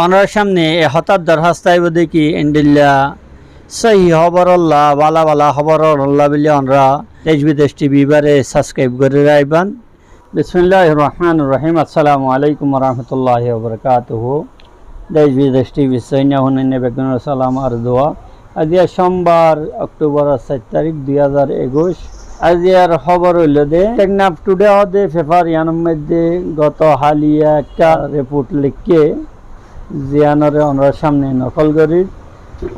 Honour সামনে হঠাৎ দরখাস্ত আইব দেখি এন্ডিল্লা সহি খবরল্লাহ বালা বালা খবরল্লাহ বলে আমরা দেশ বিদেশ টিভি বারে সাবস্ক্রাইব করে রাখবেন। বিসমিল্লাহির রহমানির রহিম। আসসালামু আলাইকুম রহমতুল্লাহি ওয়া বারাকাতুহু। দেশ বিদেশ টিভি সৈন্য হুনাইনে বেগুনের সালাম আর দোয়া। আজ সোমবার অক্টোবর 7 তারিখ 2021। আজিয়ার খবর হইল দে টেকনাফ টুডে হদে পেপার ইয়ানোর মধ্যে গত হালিয়া একটা রিপোর্ট লিখে জিয়ানরে ওনার সামনে নকল করি।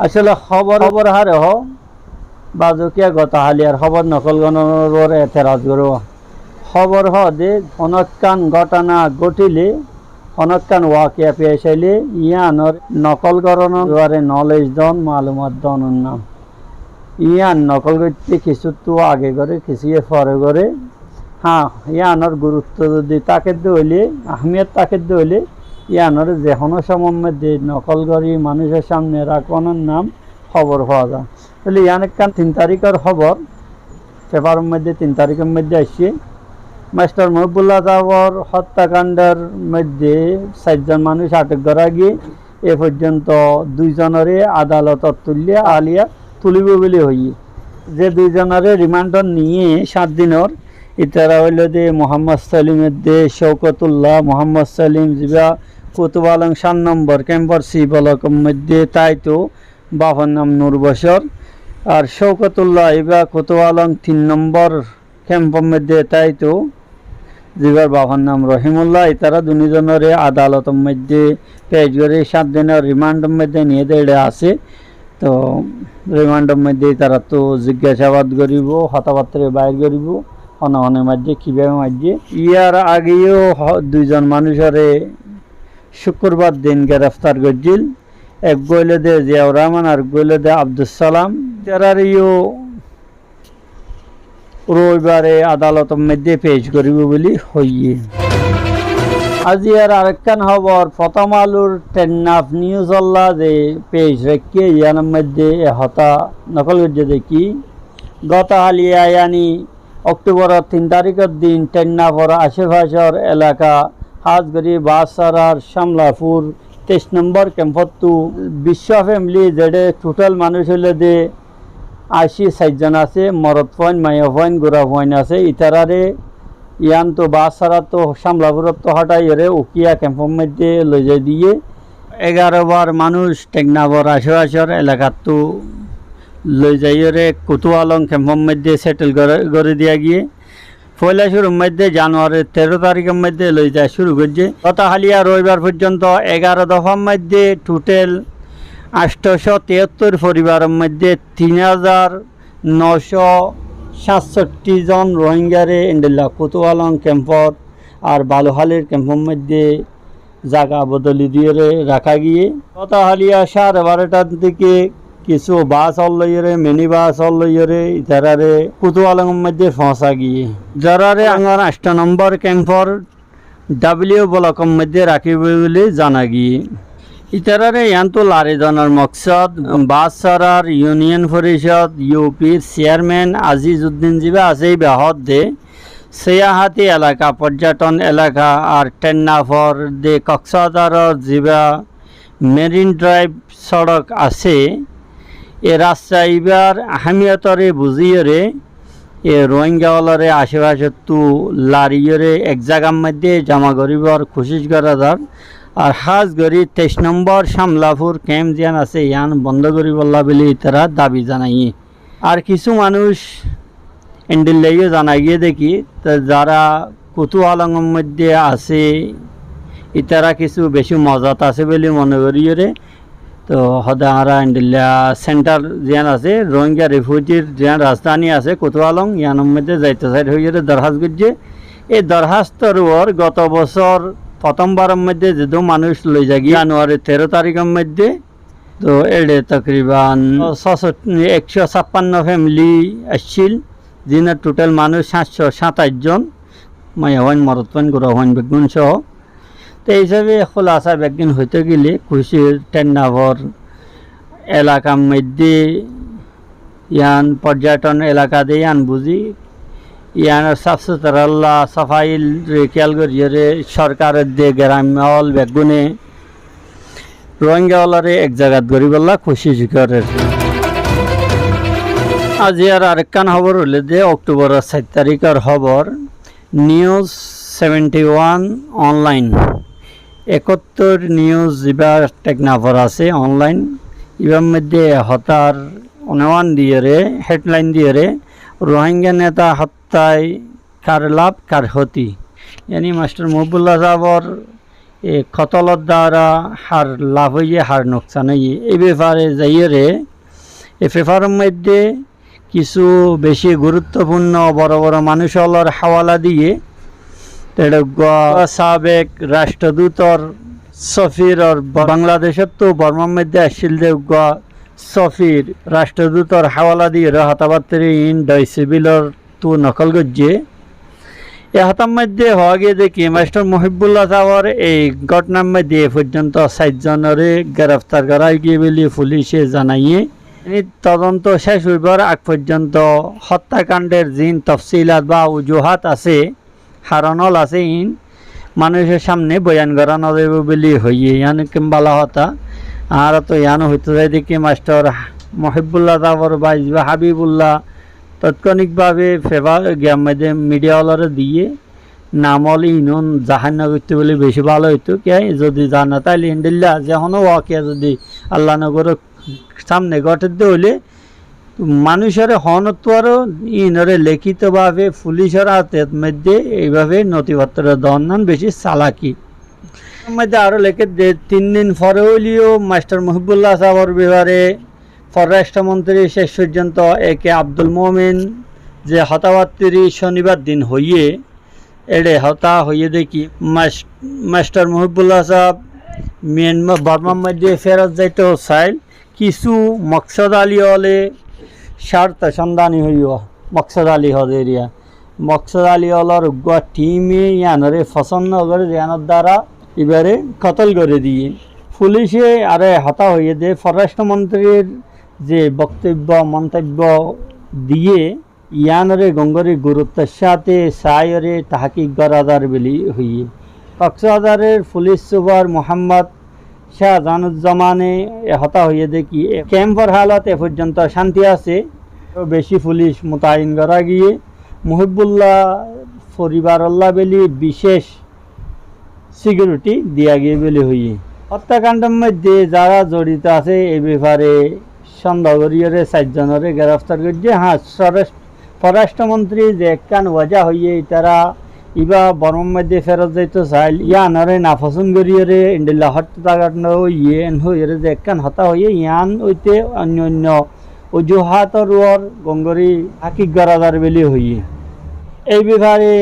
আসলে খবর হারে হ বাজকিয়া গত হালিয়ার খবর নকল গণর এতেরাজ করব। খবর হদে অনকান ঘটনা ঘটিলে অনকান ওয়াকিয়া পেয়ে চাইলে ইয়ানোর নকল করানোর নলেজ দন মালুমাত দনের নাম ইয়ান নকল করতে কিছু তো আগে করে কিছু পরে করে। হ্যাঁ, ইয়ানোর গুরুত্ব যদি তাকে হইলে আহমিয়ত তাকে হইলে ইয়ানোর যে কোনো সময়ের মধ্যে নকল করি মানুষের সামনে রাখানোর নাম খবর পাওয়া যায়। তাহলে ইয়ান একটা 3 তারিখের খবর পেপারের মধ্যে 3 তারিখের মধ্যে আসছে। মাস্টার মহিবুল্লাহ যাবর হত্যাকাণ্ডের মধ্যে 4 জন মানুষ আটক করা গিয়ে এ পর্যন্ত 2 জনেরে আদালতত তুলিয়া আলিয়া তুলিব বলে হই। যে 2 জনেরে রিমান্ডর নিয়ে 7 দিনের ইতারা হইল যে মোহাম্মদ সালিমের দে শৌকতুল্লাহ মোহাম্মদ সালিম জিবা কুতুব আলম 7 নম্বর ক্যাম্পার সি ব্লকের মধ্যে তাই তো বাবার নাম নূর বশর আর শৌকতুল্লাহ ইবা কুতুব আলম 3 নম্বর ক্যাম্পের মধ্যে তাই তো জিবার বাবার নাম রহিমুল্লাহ। তারা 2 জনের আদালতের মধ্যে পেশ করে 7 দিনের রিমান্ডের মধ্যে নিয়ে দেড়ে আছে। তো রিমান্ডের মধ্যে তারা তো জিজ্ঞাসাবাদ করিব কথাবার্তা বাইর করিব অনহনের মাঝে কীভাবে মাঝে। ইয়ার আগেও 2 জন মানুষের শুক্রবার দিন গ্রেফতার করছিল। এক গইলে দে জিয়াউর রহমান আর গইলে দে আব্দুল সালাম। তারারিও রবিবারে আদালতের মধ্যে পেশ করিব বলে হইয়ে। আজি আর আরেকখান খবর প্রথম আলোর টেকনাফ নিউজ আল্লাহ যে পেশ রেখে ইয়ানোর মধ্যে হতা নকল করছে দেখি গত হালিয়া ইয়ানি অক্টোবরের 3 তারিখের দিন টেকনাফর আশেপাশের এলাকা হাজগড়ি বাসারার শামলাপুর 23 নম্বর ক্যাম্পতো বিশ্ব ফ্যামিলি যেটা টোটাল মানুষ হলে যে 80 জন আছে। মরদ পয়েন্ট মায়া পয়েন্ট গোড়া পয়েন্ট আছে। ইতারারে ইয়ান তো বাসারা তো শামলাপুরত তো হটাই রে উকিয়া ক্যাম্পের মধ্যে লই যাই দিয়ে 11 বার মানুষ টেকনাফর আশেপাশের এলাকাত তো লই যাই রে কুতুব আলম ক্যাম্পের মধ্যে সেটেল করে দিয়া গিয়ে পয়লা শুরুর মধ্যে জানুয়ারির 13 তারিখের মধ্যে লই যায় শুরু করছে। গত হালিয়া রবিবার পর্যন্ত 11 দফার মধ্যে টোটাল 873 পরিবারের মধ্যে 3967 জন রোহিঙ্গারে ইন্ডিল্লা কুতুব আলম ক্যাম্পর আর বালুহালির ক্যাম্পের মধ্যে জায়গা বদলি দিয়ে রাখা গিয়ে গত হালিয়া 12:30টার দিকে কিছু বাস লইরে মিনি বাস লইরে ইতারারে কুতুব আলমের মধ্যে পৌঁছা গিয়ে যারারে আমার 8 নম্বর ক্যাম্পর ডাব্লিউ ব্লকের মধ্যে রাখিব বলে জানা গিয়ে। ইতারারে ইয়ান্ত লারে জানার মকসদ বাস সরার ইউনিয়ন পরিষদ ইউপির চেয়ারম্যান আজিজ উদ্দিন জিবা আছে বেহত দে সেয়াহাতি এলাকা পর্যটন এলাকা আর টেকনাফর দে কক্সবাজারের জিবা মেরিন ড্রাইভ সড়ক আছে এ রাস্তা এবার আহমিয়তরে বুঝিয়ে এ রোহিঙ্গাওয়ালারে আশেপাশে তো লারিয়রে এক জায়গার মধ্যে জমা করিবার কোশিশ করা যার আর হাজ গড়ি 23 নম্বর শামলাপুর ক্যাম্প জিয়ান আছে ইয়ান বন্ধ করি বললা বলে তারা দাবি জানাই। আর কিছু মানুষ এন্ডিল্লাইও জানা গিয়ে দেখি যারা কুতুব আলমের মধ্যে আছে ইতারা কিছু বেশি মজাত আছে বলে মনে করি রে। তো হদাহারা এন্ডিল্লা সেন্টার জিয়ান আছে রোহিঙ্গা রিফিউজির জিয়ান রাজধানী আছে কুতুব আলম ইয়ানোর মধ্যে যাইতে সাইড হয়ে দরখাস্ত করছে। এই দরখাস্তর ওর গত বছর প্রথমবারের মধ্যে যেহেতু মানুষ লই যাগি জানুয়ারি 13 তারিখের মধ্যে তো এড়ে তকরিবান 156 ফ্যামিলি আসছিল যিনার টোটাল মানুষ 727 জন মায়া হইন মরদ হইন গোড়া হইন বেগুন সহ। তো এই হিসাবে খোলাসা বেগুন হইতে গেলে খুশির টেকনাফর এলাকার মধ্যে ইয়ান পর্যটন এলাকা দিয়ে ইয়ান বুঝি ইয়ানোর সাফ সুতরাল্লা সাফাইল খেয়াল করিয়ে সরকারের দিয়ে গ্রাম্য বেগুনে রোহিঙ্গাওয়ালারে এক জায়গাত গরিবল্লা খুশি শিখরের। আজি আর আরেকখান খবর হলে যে অক্টোবরের 7 তারিখের খবর নিউজ 71 অনলাইন 71 নিউজ যা টেকনাফর আছে অনলাইন ইবার মধ্যে হতার অনুমান দিয়ে হেডলাইন দিয়ে রোহিঙ্গা নেতা হত্যায় কার লাভ কার ক্ষতি, यानी मास्टर महबुल्ला साहबर कतलर द्वारा हार लाभ हुई हार नुकसान हुई ये बेपारे जाइए এই পেপারের মধ্যে কিছু বেশি গুরুত্বপূর্ণ বড় বড় মানুষের হাওয়ালা দিয়ে সাবেক রাষ্ট্রদূতর সফির বাংলাদেশের তো বর্মার মধ্যে আসছিল সফির রাষ্ট্রদূতর হাওয়ালা দিয়ে হতাবাত্তরি ইন ডয়সিবিলর তো নকল গজ্জে এ হতার মধ্যে হওয়া গিয়ে দেখি মাস্টার মহিবুল্লাহ সাহর এই ঘটনার মধ্যে এ পর্যন্ত 7 জনের গ্রেফতার করা গিয়ে বলে পুলিশে জানাইয়ে তদন্ত শেষ হইবার আগ পর্যন্ত হত্যাকাণ্ডের জিন তফসিলাত বা উজুহাত আছে হারনল আছে ইন মানুষের সামনে বয়ান করা নদেব বলে হইয়ে ইয়ান কিম্বালা হতা আর তো ইয়ানো হইতে যায় দেখি মাস্টার মহিবুল্লাহ সাহর বা হাবিবুল্লাহ তাৎক্ষণিকভাবে ফেভার মধ্যে মিডিয়াওয়ালারা দিয়ে নামল ইনুন জাহান না করতে বলে বেশি ভালো হইতো কে যদি জানা তাইলে ইন্ডিল্লা যেখনও ওয়াকে যদি আল্লাহ নগর সামনে ঘটতে হলে মানুষের হনত্ব আরও ইনরে লিখিতভাবে পুলিশের হাতের মধ্যে এইভাবে নথিপত্র দন্নান বেশি চালাকি মধ্যে আরও লেখে 3 দিন পরে হইলেও মাস্টার মহিবুল্লাহ সাহর ব্যাপারে পররাষ্ট্রমন্ত্রী শেষ পর্যন্ত একে আব্দুল মোমিন যে হতাবাত্তিরি শনিবার দিন হইয়ে এড়ে হতা হইয়ে দেখি মাস্টার মহিবুল্লাহ সাহেব মিয়ানমার বর্মার মধ্যে ফেরত যাইতে চাইল কিছু মকসদ আলী হলে স্বার্থ সন্ধানী হইয়া মকসদ আলী হল এরিয়া মকসদ আলী হলর টিমে ইয়ানরে পছন্দ করে ইয়ানোর দ্বারা এবারে কতল করে দিয়ে পুলিশে আরে হতা হইয়ে দে পররাষ্ট্রমন্ত্রীর যে বক্তব্য মন্তব্য দিয়ে ইয়ানরে গঙ্গরের গুরুত্বের সাথে সায়রে তাহাকিক গরাদার বলি হইয়ে কক্সবাজারের পুলিশ সুপার মোহাম্মদ শাহজানুজ্জামানে হতা হইয়ে দেখি ক্যাম্পর হালত এ পর্যন্ত শান্তি আছে বেশি পুলিশ মোতায়েন করা গিয়ে মহিবুল্লাহ পরিবারল্লাহ বলি বিশেষ সিকিউরিটি দিয়া গিয়ে বলে হইয়ে হত্যাকাণ্ডের মধ্যে যারা জড়িত আছে এই ব্যাপারে সন্দেহ করিয়ে 7 জনের গ্রেফতার করছে। হ্যাঁ পররাষ্ট্রমন্ত্রী যে একখান ওয়াজা হইয়ে তারা ইবা বর্মার মধ্যে ফেরত যাইতে চাইল ইয়ানরে নাপসন্দ করিয়ে ইন্ডিল্লা হত্যাকাণ্ড হইয়ে হইয়ে যে একখান হতা হইয়ে ইয়ান হইতে অন্য অন্য অজুহাতর গঙ্গরি হাকিক গরাদার বেলি হইয়ে এই ব্যাপারে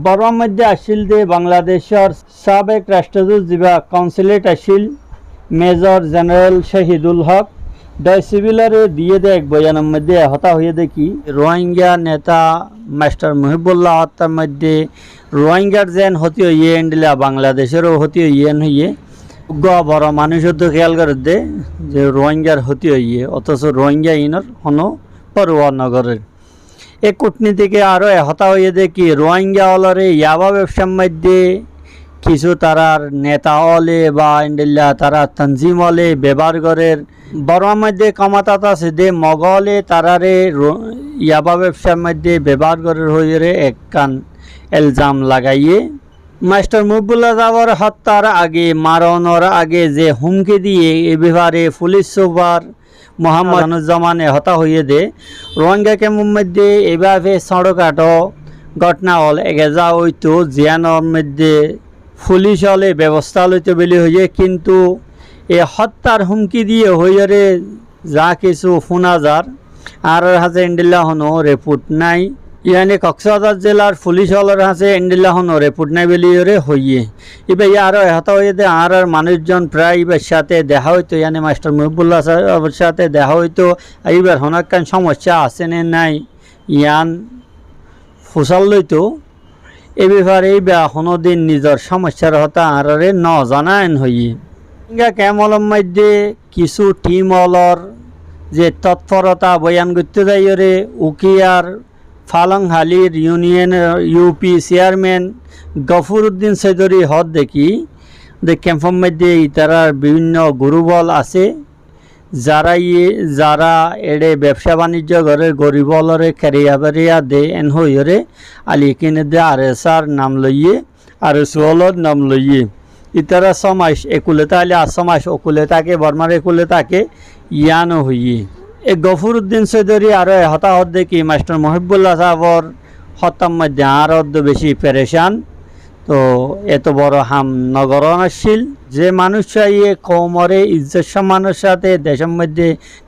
বর্মার মধ্যে আসিল যে বাংলাদেশের সাবেক রাষ্ট্রদূত যা কাউন্সিলেট আসিল মেজর জেনারেল শহীদুল হক ডয়সিবিলরে দিয়ে দেয় এক বয়ানের মধ্যে হতা হয়ে দেখি রোহিঙ্গা নেতা মাস্টার মহিবুল্লাহ হত্যার মধ্যে রোহিঙ্গার যেন হতি হইয়ে এন্ডিলা বাংলাদেশেরও হতি হইয়ে হইয়ে বড় মানুষের তো খেয়াল করে দে যে রোহিঙ্গার হতি হইয়ে অথচ রোহিঙ্গা ইনর হনো পরোয়া নগরের এই কূটনীতিকে আরও হতা হয়ে দেখি রোহিঙ্গা অলরে ইয়াবা ব্যবসার মধ্যে কিছু তারার নেতা হলে বা ইন্ডিল্লা তারা তঞ্জিম হলে ব্যবহার করের বর্মার মধ্যে কামাতাত আছে দে মগলে তারারে ইয়াবা ব্যবসার মধ্যে ব্যবহার করার হয়ে একখান এলজাম লাগাইয়ে মাস্টার মহিবুল্লাহ সাহর হত্যার আগে মারণের আগে যে হুমকি দিয়ে এ ব্যাপারে পুলিশ সুপার মোহাম্মদ শাহজানুজ্জামানে হতা হইয়ে দে রোহিঙ্গা ক্যাম্পের মধ্যে এভাবে সড়কাটো ঘটনা হল এগেজা হইতো জিয়ানোর মধ্যে পুলিশ হলে ব্যবস্থা লইতে বলি হইয়ে কিন্তু এ হত্যার হুমকি দিয়ে হইয়ে যা কিছু শোনা যার আর হাতে ইন্ডিল্লা হনো রিপোর্ট নাই ইয়ানি কক্সবাজার জেলার পুলিশ হলের হাতে ইন্ডিল্লা হনো রিপোর্ট নাই বলি হইয়ে এবার আরও হতা হইয়ে দে আর মানুষজন প্রায় এবার সাথে দেখা হইতো ইয়ানি মাস্টার মহিবুল্লাহ সাহেবের সাথে দেখা হইতো এইবার হনাক্কান সমস্যা আছে না নাই ইয়ান ফুসাল লইতো এ ব্যাপারে কোনো দিন নিজের সমস্যার হতা আরে ন জানায়ন হইয়ে ক্যামলের মধ্যে কিছু টিম হলর যে তৎপরতা বয়ান করতে যাইরে উকিয়ার ফালংহালির ইউনিয়নের ইউপি চেয়ারম্যান গফুরউদ্দিন চৌধুরী হদ দেখি যে ক্যাম্পের মধ্যে ইতারার বিভিন্ন গুরুবল আছে যারা এড়ে ব্যবসা বাণিজ্য করে গরিব হলরে খেরিয়া বেরিয়া দে এন হইরে আলি কিনে দে আর এস আর নাম লইয়ে আর এস হলর নাম লইয়ে ইতারা সমাজ একুলে তাহলে আর সমাজ অকুলে থাকে বর্মার একুলে থাকে ইয়ানো হইয়ে এ গফুরউদ্দিন চৌধুরী আর হতাহত দেখি মাস্টার মহিবুল্লাহ সাহর হত্যার মধ্যে আরও বেশি পেরেশান তো এত বড় হাম নগর আসছিল যে মানুষ চাইয়ে কমরে ইজ্জত সম্মানের সাথে দেশের মধ্যে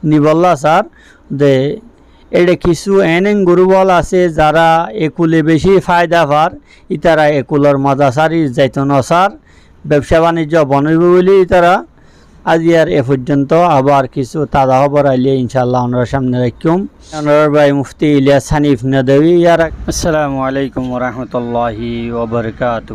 নিবল্লা স্যার দে এটা কিছু এন গুরুবল আছে যারা একুলে বেশি ফায়দা পার ইতারা একুলর মজা সারি যাইত না স্যার ব্যবসা বাণিজ্য বনইব বলে ইতারা আজি আর এ পর্যন্ত আবার কিছু তাজা খবর আইলে ইনশাল্লাহ ওনার সামনে রাখুম ওনার ভাই মুফতি ইলিয়াস হানিফ নদভী। আসসালামু আলাইকুম ওয়া রাহমাতুল্লাহি ওয়া বারাকাতুহু।